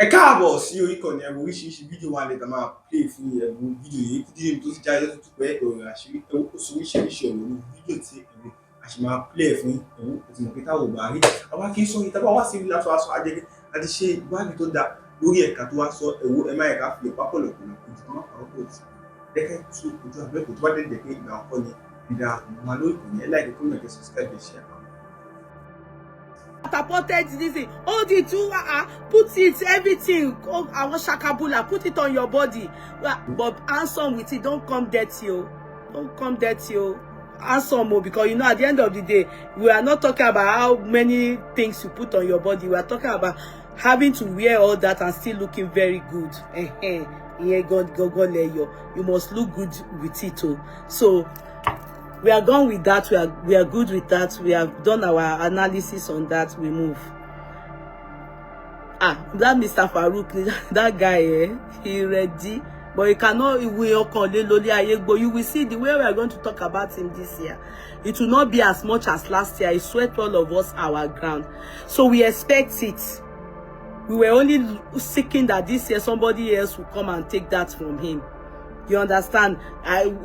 Ẹ káàbọ̀ sí orí ìkànnì ẹ̀wọ̀n oríṣiríṣi fídíò wa lè máa play fún ẹ̀wọ̀n fídíò yìí fídíò tó ti jáde tó ti pẹ́ ìròyìn àṣírí ẹ̀wọ̀n kò sí oríṣiríṣi ọ̀rọ̀ ní fídíò tí ẹ̀wọ̀n àṣì máa play fún ẹ̀wọ̀n kò tí mọ̀ pé táwọn ò bá rí àwa kì í sọ ìtàbá wá sí ilé aṣọ ajẹgẹ láti ṣe ìwádìí tó dáa lórí ẹ̀ka tó wá sọ ẹ̀wọ̀n ẹ̀ má ẹ̀ka fi lè pápọ̀ lọ̀pọ̀lọpọ̀ ojú kan máa pàrọ̀ pọ̀ sí dẹ́kẹ́ tú ojú àbẹ́kò tó bá dẹ̀ pé ìgbà ọkọ ni ìdá àwọn lórí ìkànnì ẹ̀ láì kó nàìjíríà subscribe ṣe àwọn. Catapulted this thing, hold it to put it everything, our shakabula, put it on your body, but handsome with it, don't come dirty, don't come dirty, handsome, because you know at the end of the day we are not talking about how many things you put on your body, we are talking about having to wear all that and still looking very good. You must look good with it too. So we are gone with that. We are good with that. We have done our analysis on that. We move. That Mr. Farouk, that guy, he ready, but he cannot. You will see the way we are going to talk about him this year. It will not be as much as last year. He swept all of us our ground, so we expect it. We were only seeking that this year somebody else will come and take that from him. You understand?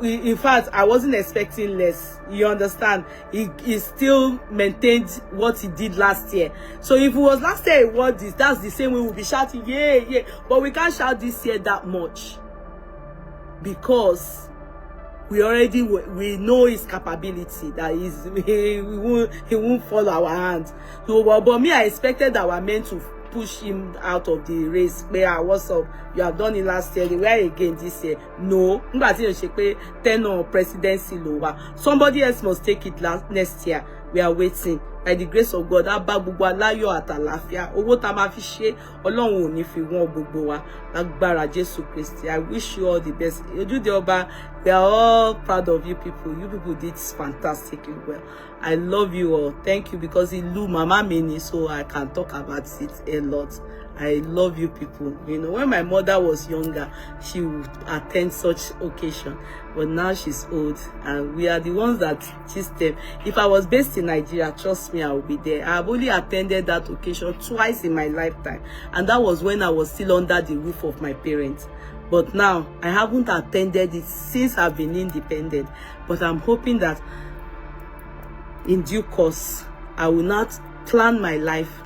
In fact, I wasn't expecting less. You understand? He still maintained what he did last year. So if it was last year, what this? That's the same way we'll be shouting, yeah, yeah. But we can't shout this year that much because we know his capability. That he won't fall our hands. So, but me, I expected our men to push him out of the race. What's up? You have done it last year. They were again this year. No. Tenor presidency lower. Somebody else must take it next year. We are waiting. By the grace of God, gbogbo aláyọ̀ àtàlàfíà. Owó tá máa fi ṣe, Ọlọ́run ò ní fi wọ́n gbogbo wa. Lágbára Jésù Kristi. I wish you all the best. Ojúde Ọba, we are all proud of you people. You people did fantastically well. I love you all. Thank you, because Ilu Mama Mini, so I can talk about it a lot. I love you people. You know, when my mother was younger, she would attend such occasion, but now she's old, and we are the ones that teach them. If I was based in Nigeria, trust me, I will be there. I've only attended that occasion twice in my lifetime, and that was when I was still under the roof of my parents. But now I haven't attended it since I've been independent. But I'm hoping that in due course I will not plan my life,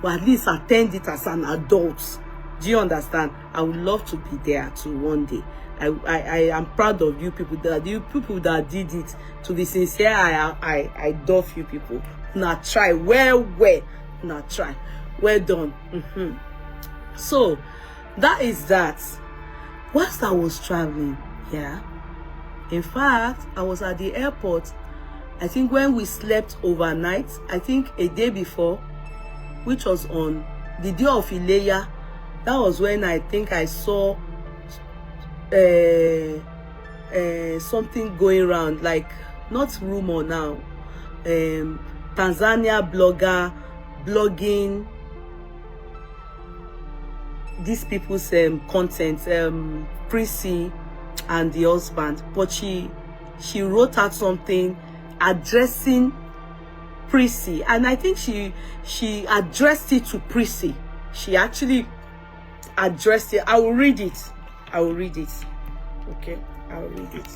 but at least attend it as an adult. Do you understand? I would love to be there too one day. I am proud of you people, that you people that did it. To be sincere, I love you people. Now try well. Now try well done. So that is that. Whilst I was traveling, in fact, I was at the airport. I think when we slept overnight, I think a day before, which was on the day of Ìléyá, that was when I think I saw something going around, like, not rumor now, Tanzania blogger blogging these people's content, Priscilla and the husband, but she wrote out something addressing Priscilla, and I think she addressed it to Priscilla. She actually addressed it. I will read it. Okay, I will read it.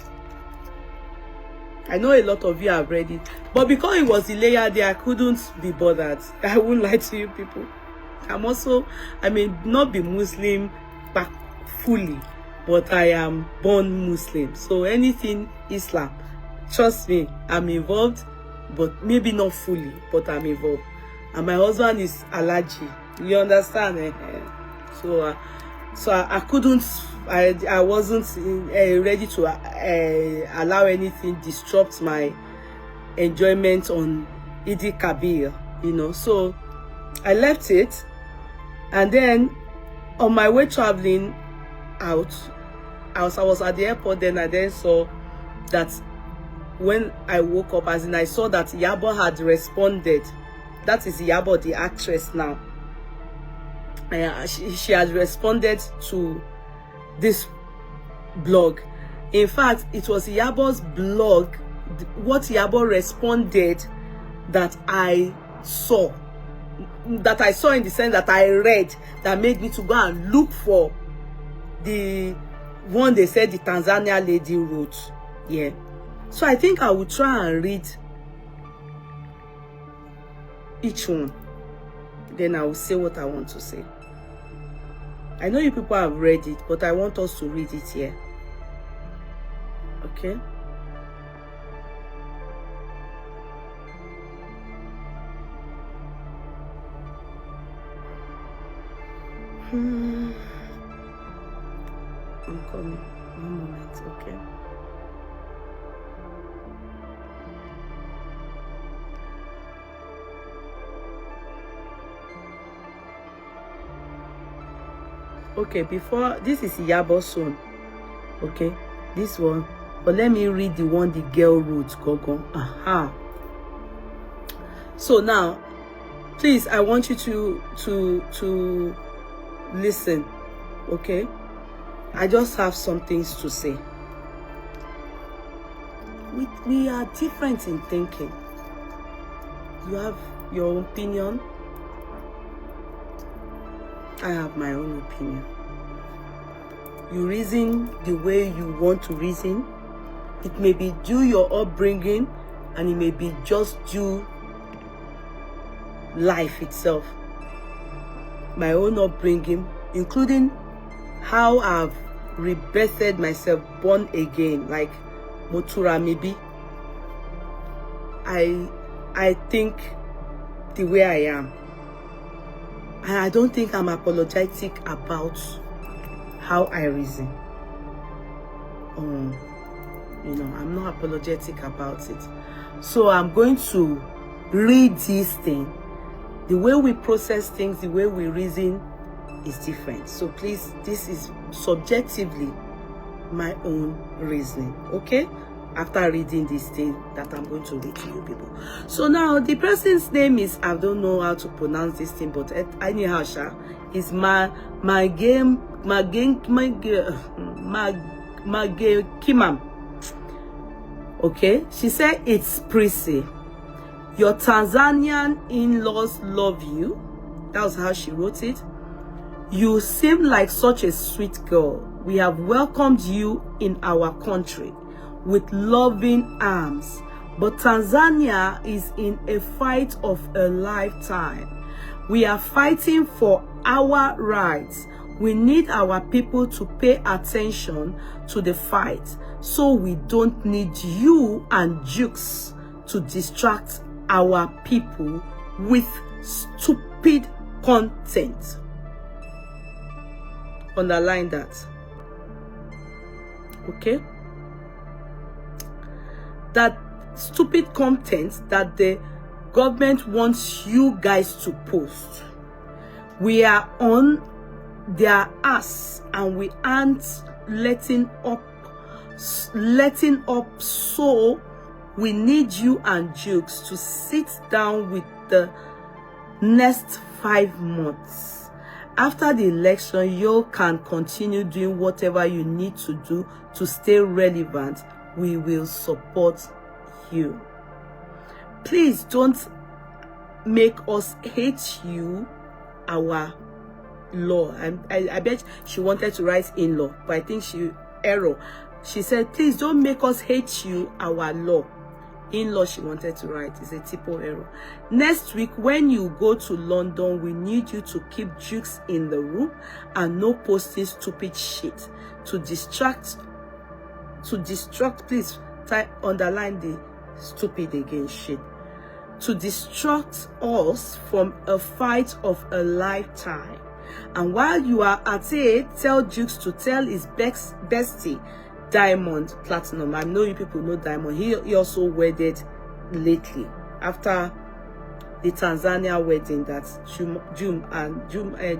I know a lot of you have read it, but because it was Ìléyá day, I couldn't be bothered. I won't lie to you people. I may not be Muslim back fully, but I am born Muslim. So anything Islam, trust me, I'm involved, but maybe not fully, but I'm involved. And my husband is allergy. You understand? So I couldn't. I wasn't ready to allow anything disrupt my enjoyment on Eid Kabir. You know, so I left it, and then on my way traveling out, I was at the airport. Then I then saw that when I woke up, as in I saw that Yabo had responded. That is Yabo, the actress now. She had responded to this blog. In fact, it was Yabo's blog, what Yabo responded, that I saw. that I saw, in the sense that I read, that made me to go and look for the one they said the Tanzania lady wrote. Yeah. So I think I will try and read each one. Then I will say what I want to say. I know you people have read it, but I want us to read it here. Okay? I'm coming. One moment, okay? Okay, before this is Iyabo's one. Okay, this one. But let me read the one the girl wrote. Gogo. Aha. So now, please, I want you to listen. Okay, I just have some things to say. We are different in thinking. You have your own opinion. I have my own opinion. You reason the way you want to reason. It may be due your upbringing, and it may be just due life itself. My own upbringing, including how I've rebirthed myself, born again, like Motura maybe. I think the way I am. And I don't think I'm apologetic about how I reason. You know, I'm not apologetic about it. So I'm going to read this thing. The way we process things, the way we reason is different. So please, this is subjectively my own reasoning. Okay? After reading this thing that I'm going to read to you people. So now the person's name is, I don't know how to pronounce this thing, but anyhow, is Kimam. Okay, she said, it's Priscilla. Your Tanzanian in-laws love you. That was how she wrote it. You seem like such a sweet girl. We have welcomed you in our country with loving arms. But Tanzania is in a fight of a lifetime. We are fighting for our rights. We need our people to pay attention to the fight, so we don't need you and jukes to distract our people with stupid content. Underline that. Okay? That stupid content that the government wants you guys to post. We are on their ass and we aren't letting up, so we need you and Jukes to sit down with the next 5 months. After the election, you can continue doing whatever you need to do to stay relevant. We will support you. Please don't make us hate you, our law. I bet she wanted to write in-law, but I think she error. She said, please don't make us hate you, our law. In-law she wanted to write. It's a typo error. Next week, when you go to London, we need you to keep Jukes in the room and no posting stupid shit. To distract, please underline the stupid again shit. To distract us from a fight of a lifetime. And while you are at it, tell Jukes to tell his bestie, Diamond Platinum. I know you people know Diamond. He also wedded lately after the Tanzania wedding that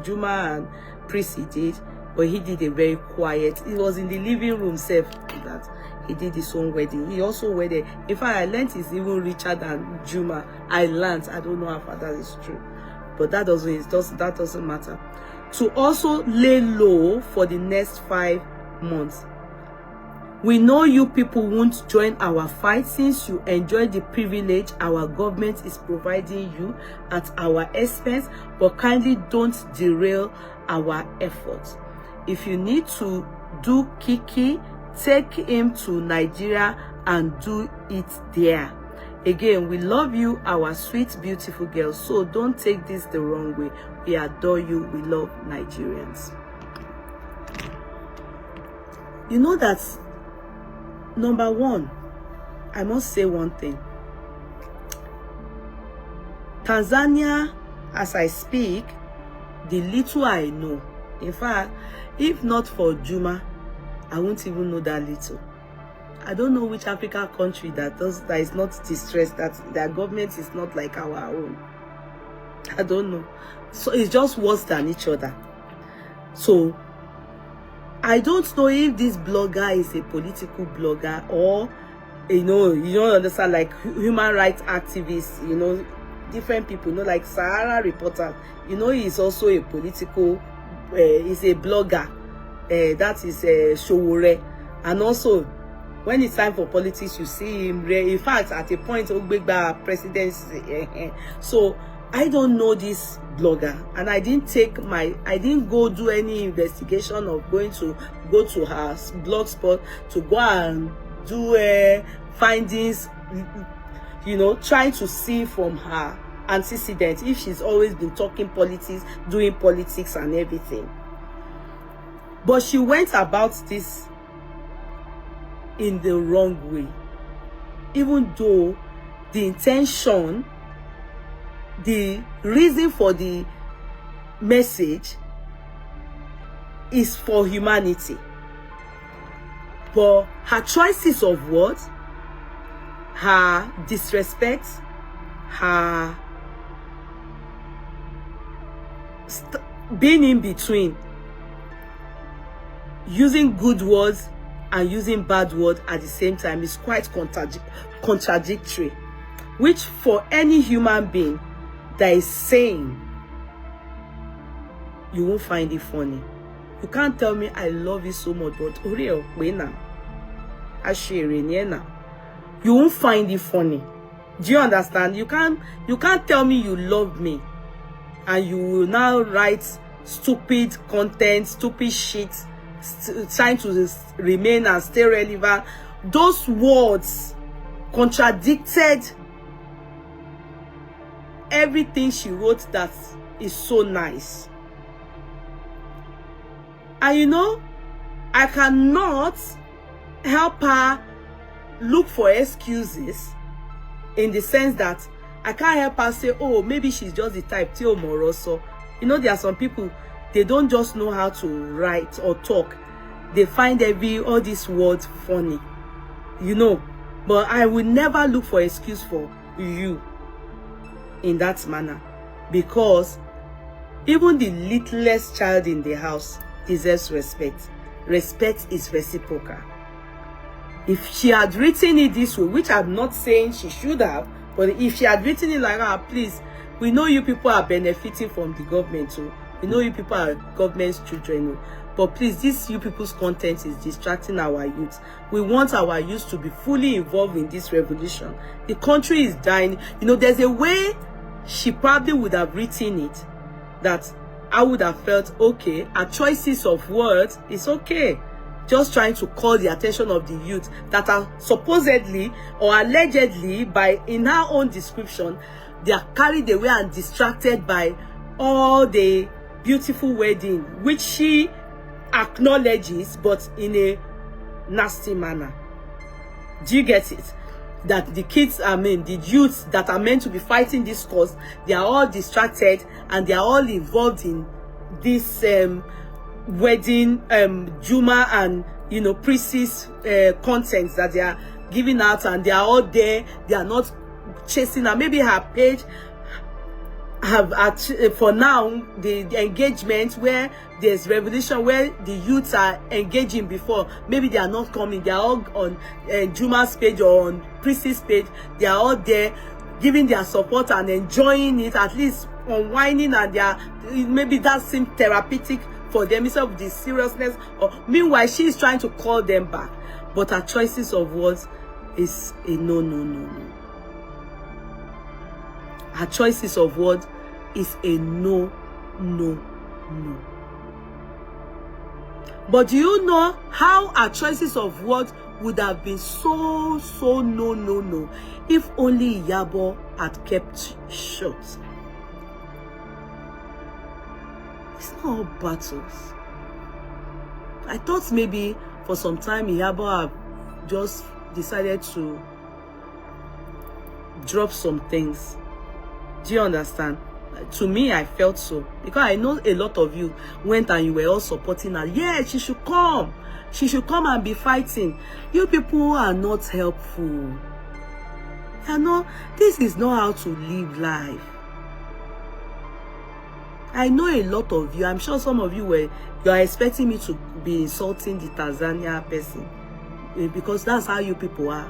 Juma and Prissy did, but he did a very quiet. It was in the living room safe that he did his own wedding. He also wedded. In fact, I learned he's even richer than Juma. I don't know how far that is true, but that doesn't matter. To also lay low for the next 5 months. We know you people won't join our fight since you enjoy the privilege our government is providing you at our expense, but kindly don't derail our efforts. If you need to do Kiki, take him to Nigeria and do it there. Again, we love you, our sweet, beautiful girls. So don't take this the wrong way. We adore you. We love Nigerians. You know that, number one, I must say one thing. Tanzania, as I speak, the little I know, in fact, if not for Juma, I won't even know that little. I don't know which African country that is not distressed, that their government is not like our own. I don't know. So it's just worse than each other. So I don't know if this blogger is a political blogger or, you don't understand, like human rights activists, different people, like Sahara reporter, he's also a political, he's a blogger, that is Showore, and also when it's time for politics, you see him. In fact, at a point, Gbogbo presidency. So I don't know this blogger, and I didn't go do any investigation of go to her blogspot to go and do findings, trying to see from her antecedents if she's always been talking politics, doing politics and everything. But she went about this in the wrong way, even though the intention, the reason for the message is for humanity. But her choices of words, her disrespect, her being in between, using good words and using bad words at the same time is quite contradictory, which for any human being that is sane, you won't find it funny. You can't tell me I love you so much, but you won't find it funny. Do you understand? You can't tell me you love me and you will now write stupid content, stupid shit, trying to remain and stay relevant. Those words contradicted everything she wrote that is so nice. And I cannot help her look for excuses, in the sense that I can't help her say, oh, maybe she's just the type Tio Moroso. There are some people, they don't just know how to write or talk. They find all these words funny. But I will never look for excuse for you in that manner, because even the littlest child in the house deserves respect. Respect is reciprocal. If she had written it this way, which I'm not saying she should have, but if she had written it like, please, we know you people are benefiting from the government too. We know you people are government's children, but please, this you people's content is distracting our youth. We want our youth to be fully involved in this revolution. The country is dying. There's a way she probably would have written it that I would have felt okay. Her choices of words is okay. Just trying to call the attention of the youth that are supposedly or allegedly, in her own description, they are carried away and distracted by all the beautiful wedding, which she acknowledges, but in a nasty manner. Do you get it? That the kids, the youths that are meant to be fighting this cause, they are all distracted and they are all involved in this wedding, Juma and Priscilla's contents that they are giving out, and they are all there. They are not chasing her. Maybe her page have for now the engagement where there's revolution, where the youths are engaging before. Maybe they are not coming. They are all on Juma's page or on Priscilla's page. They are all there giving their support and enjoying it, at least unwinding, and maybe that seems therapeutic for them instead of the seriousness. Or meanwhile, she is trying to call them back. But her choices of words is a no, no, no, no. Her choices of words is a no, no, no. But do you know how her choices of words would have been so no, no, no, if only Ìyábọ̀ had kept short? It's not all battles. I thought maybe for some time Ìyábọ̀ had just decided to drop some things. Do you understand? To me, I felt so, because I know a lot of you went and you were all supporting her. Yeah, she should come. She should come and be fighting. You people are not helpful. You know, this is not how to live life. I know a lot of you. I'm sure some of you are expecting me to be insulting the Tanzania person, because that's how you people are.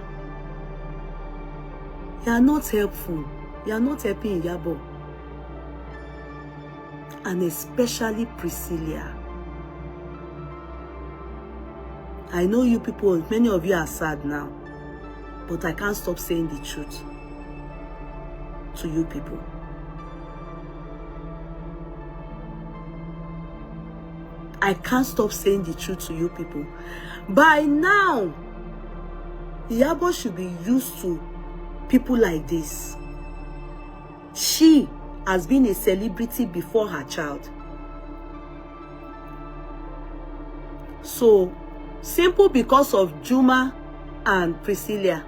You are not helpful. You are not helping Ìyábọ̀. And especially Priscilla. I know you people, many of you are sad now, but I can't stop saying the truth to you people. I can't stop saying the truth to you people. By now, Ìyábọ̀ should be used to people like this. She has been a celebrity before her child. So, simple because of Juma and Priscilla,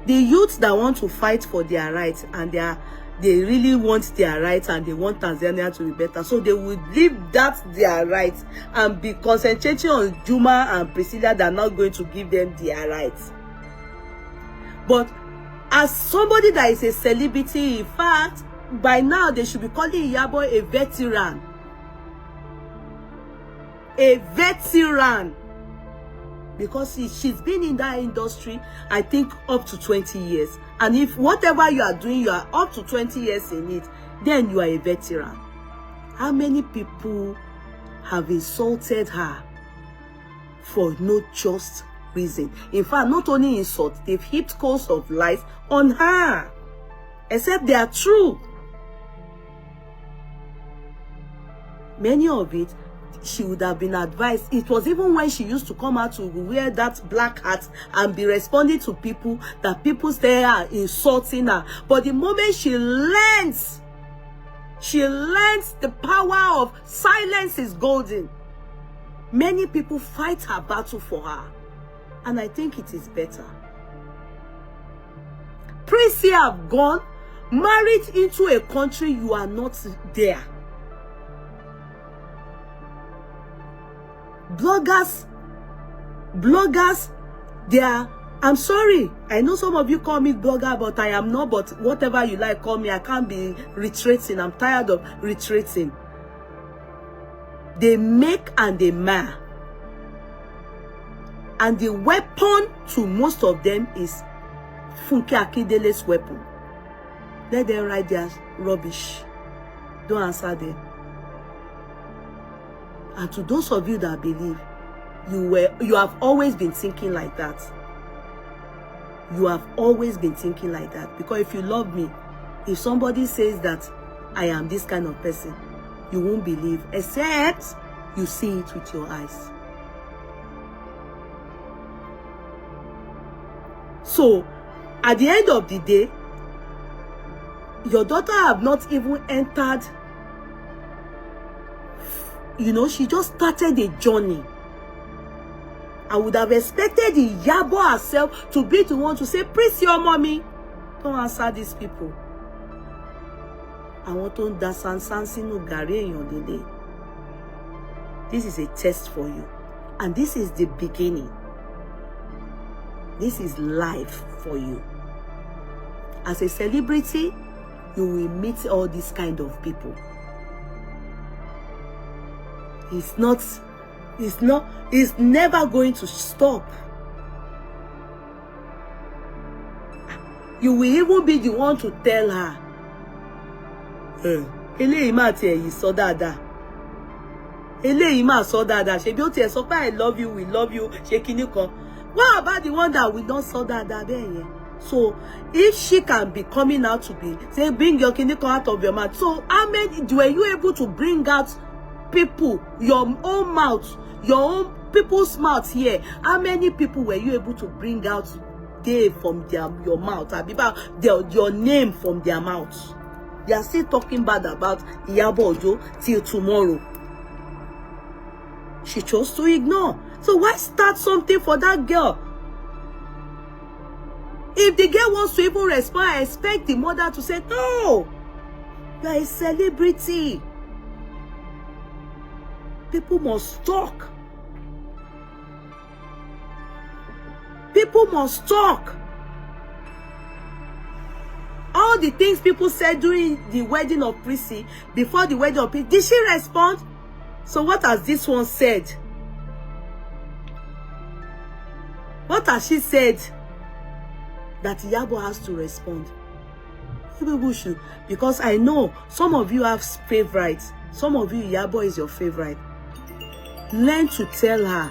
the youths that want to fight for their rights, and they really want their rights, and they want Tanzania to be better, so they would leave that their rights and be concentrating on Juma and Priscilla that are not going to give them their rights. But as somebody that is a celebrity, in fact, by now they should be calling Ìyábọ̀ a veteran. A veteran. Because she's been in that industry, I think, up to 20 years. And if whatever you are doing, you are up to 20 years in it, then you are a veteran. How many people have insulted her for no just reason? In fact, not only insult, they've heaped coals of lies on her, except they are true. Many of it, she would have been advised. It was even when she used to come out to wear that black hat and be responding to people, that people say are insulting her. But the moment she learns the power of silence is golden, many people fight her battle for her. And I think it is better. Priscilla have gone, married into a country you are not there. Bloggers, they are, I'm sorry, I know some of you call me blogger, but I am not. But whatever you like, call me. I can't be retreating. I'm tired of retreating. They make and they mar. And the weapon to most of them is Funke Akindele's weapon. Let them write their rubbish. Don't answer them. And to those of you that believe, you have always been thinking like that. You have always been thinking like that. Because if you love me, if somebody says that I am this kind of person, you won't believe, except you see it with your eyes. So, at the end of the day, your daughter have not even entered. You know, she just started a journey. I would have expected Ìyábọ̀ herself to be the one to say, "Praise your mommy. Don't answer these people." Àwọn tó ń da sansan sínú gàrí èèyàn lélẹ̀. This is a test for you. And this is the beginning. This is life for you. As a celebrity, you will meet all these kind of people. It's never going to stop. You will even be the one to tell her, eléyìí mà tiẹ̀ yìí sọ dáadáa. Eléyìí mà sọ dáadáa. Ṣebí ó tiẹ̀ sọ pé I love you, we love you, ṣe kinní kan. What about the one that we don't saw that there? Yeah? So if she can be coming out to be say bring your kidney out of your mouth, so how many were you able to bring out people, your own mouth, your own people's mouth here? How many people were you able to bring out there from your mouth, your name from their mouth? They are still talking bad about Ìyábọ̀ Òjó till tomorrow. She chose to ignore. So why start something for that girl? If the girl wants to even respond, I expect the mother to say, no, you are a celebrity. People must talk. People must talk. All the things people said during the wedding of Prissy, before the wedding of Prissy, did she respond? So what has this one said? What has she said that Ìyábọ̀ has to respond? People should, because I know some of you have favorites. Some of you, Ìyábọ̀ is your favorite. Learn to tell her.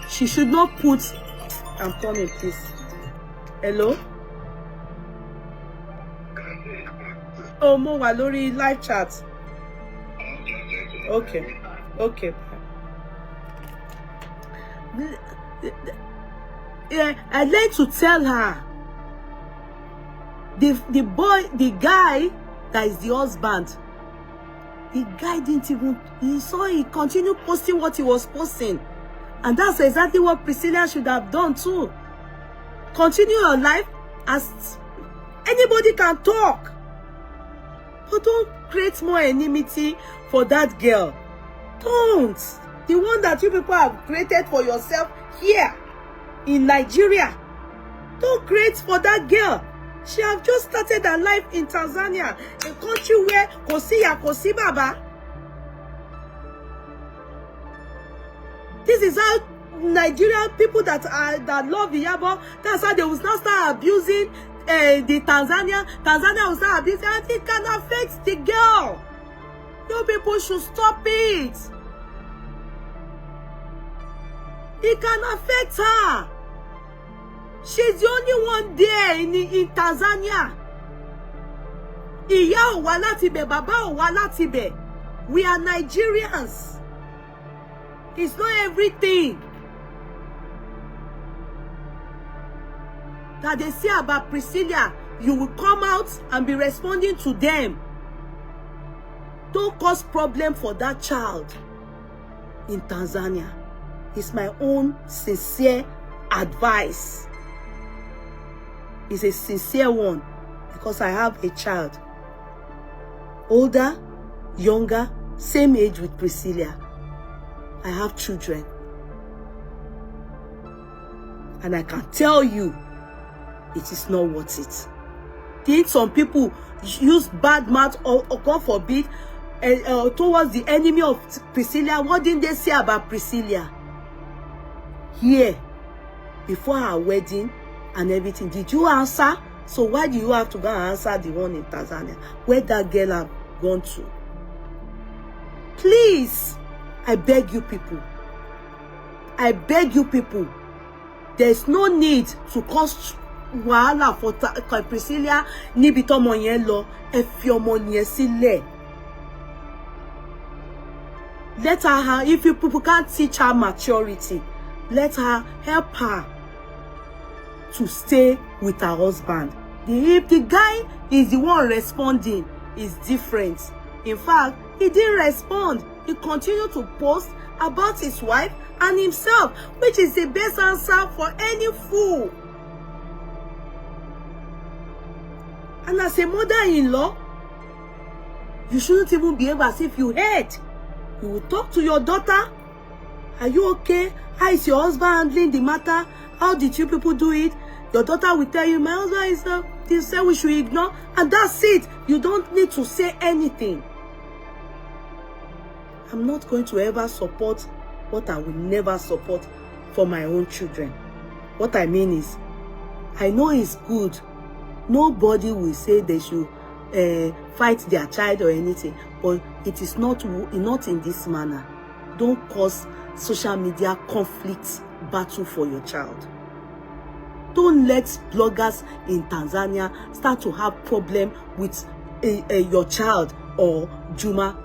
She should not put, I'm coming, please. Hello? Oh, mo wà lórí live chat. Okay. Okay. Yeah, I learned to tell her. The guy that is the husband, the guy didn't even, he continued posting what he was posting. And that's exactly what Priscilla should have done too. Continue your life as anybody can talk. But don't create more enmity for that girl. Don't. The one that you people have created for yourself here in Nigeria. Don't create for that girl. She have just started her life in Tanzania, a country where kosi baba. This is how Nigerian people that love Ìyábọ̀, that's how they will now start abusing the Tanzania will start abusing, and it can affect the girl. You people should stop it. It can affect her. She's the only one there in Tanzania. Ìyá ò wá láti bẹ̀, bàbá ò wá láti bẹ̀. We are Nigerians. It's not everything that they say about Priscilla. You will come out and be responding to them. Don't cause problem for that child in Tanzania. It's my own sincere advice. It's a sincere one because I have a child. Older, younger, same age with Priscilla. I have children. And I can tell you, it is not worth it. Think some people use bad mouth or God forbid, towards the enemy of Priscilla. What didn't they say about Priscilla? Here, before her wedding and everything, did you answer? So why do you have to go and answer the one in Tanzania? Where that girl have gone to? Please, I beg you people. I beg you people. There's no need to cause wahala for Priscilla níbi tọ́mọ yẹn lọ. Ẹ fi ọmọ yẹn sílẹ̀. Let her, if you people can't teach her maturity, let her help her to stay with her husband. If the guy is the one responding, it's different. In fact, he didn't respond. He continued to post about his wife and himself, which is the best answer for any fool. And as a mother-in-law, you shouldn't even behave as if you hate. You will talk to your daughter. Are you okay? How is your husband handling the matter? How did you people do it? Your daughter will tell you, my husband is they say we should ignore, and that's it. You don't need to say anything. I'm not going to ever support what I will never support for my own children. What I mean is, I know it's good. Nobody will say they should fight their child or anything, but it is not in this manner. don't cause social media conflict battle for your child. Don't let bloggers in Tanzania start to have problem with your child or Juma.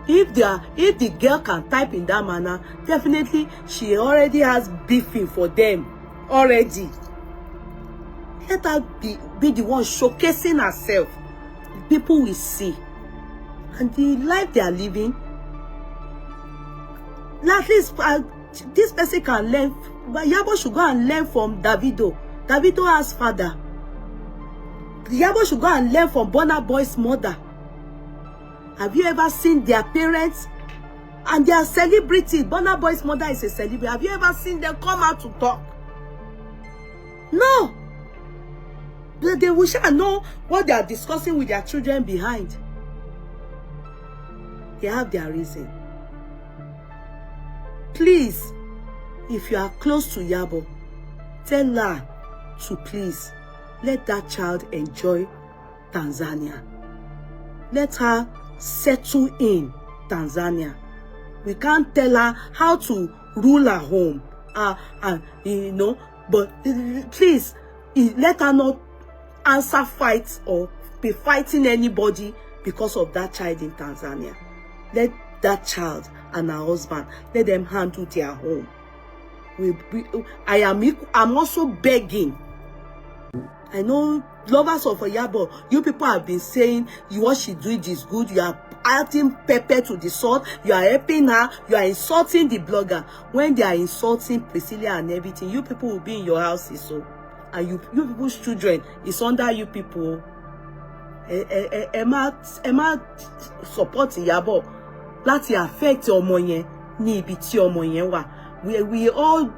If the girl can type in that manner, definitely she already has beefing for them already. Let her be the one showcasing herself. People will see. And the life they are living, at least this person can learn. But Yabo should go and learn from Davido. Davido has father. Yabo should go and learn from Burna Boy's mother. Have you ever seen their parents? And they are celebrities. Burna Boy's mother is a celebrity. Have you ever seen them come out to talk? No. They will shall know what they are discussing with their children behind. They have their reason. Please, if you are close to Yabo, tell her to please let that child enjoy Tanzania. Let her settle in Tanzania. We can't tell her how to rule her home, but please let her not answer fights or be fighting anybody because of that child in Tanzania. Let that child and her husband, let them handle their home. I'm also begging. I know lovers of Yabo, you people have been saying what she did is good. You are adding pepper to the salt. You are helping her. You are insulting the blogger. When they are insulting Priscilla and everything, you people will be in your houses. So, and you people's children is under you people. Emma support Yabo. Láti affect ọmọ yẹn ní ibi tí ọmọ yẹn wà. We all,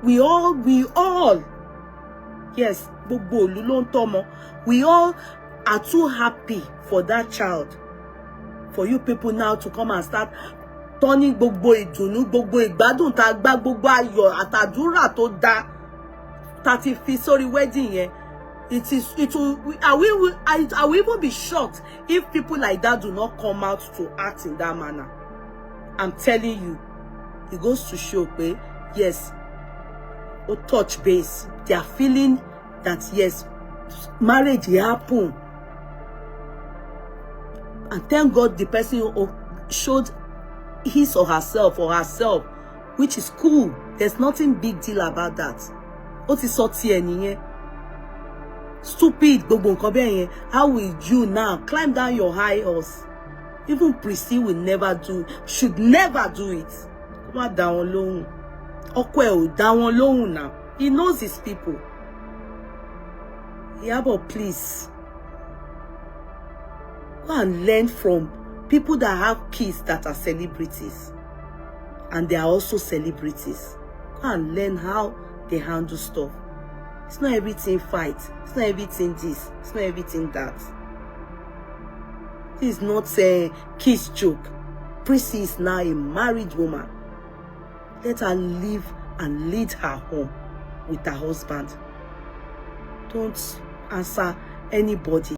yes, gbogbo ìlú ló ń tọ́mọ. We all are too happy for that child. For you people now to come and start turning gbogbo ìdùnnú, gbogbo ìgbádùn tá gbà, gbogbo ayọ̀ àtàdúrà tó dá tá ti fi sórí wedding yẹn. I will even be shocked if people like that do not come out to act in that manner. I'm telling you, it goes to show, yes, touch base. They are feeling that, yes, marriage happen. And thank God the person showed his or herself, which is cool. There's nothing big deal about that. What is so stupid, how will you now climb down your high horse? Even Priscilla will should never do it. Come on, down alone. Okwe down alone now. He knows his people. Yeah, but please go and learn from people that have kids that are celebrities, and they are also celebrities. Go and learn how they handle stuff. It's not everything fight. It's not everything this. It's not everything that. This is not a kiss joke. Priscilla is now a married woman. Let her live and lead her home with her husband. Don't answer anybody.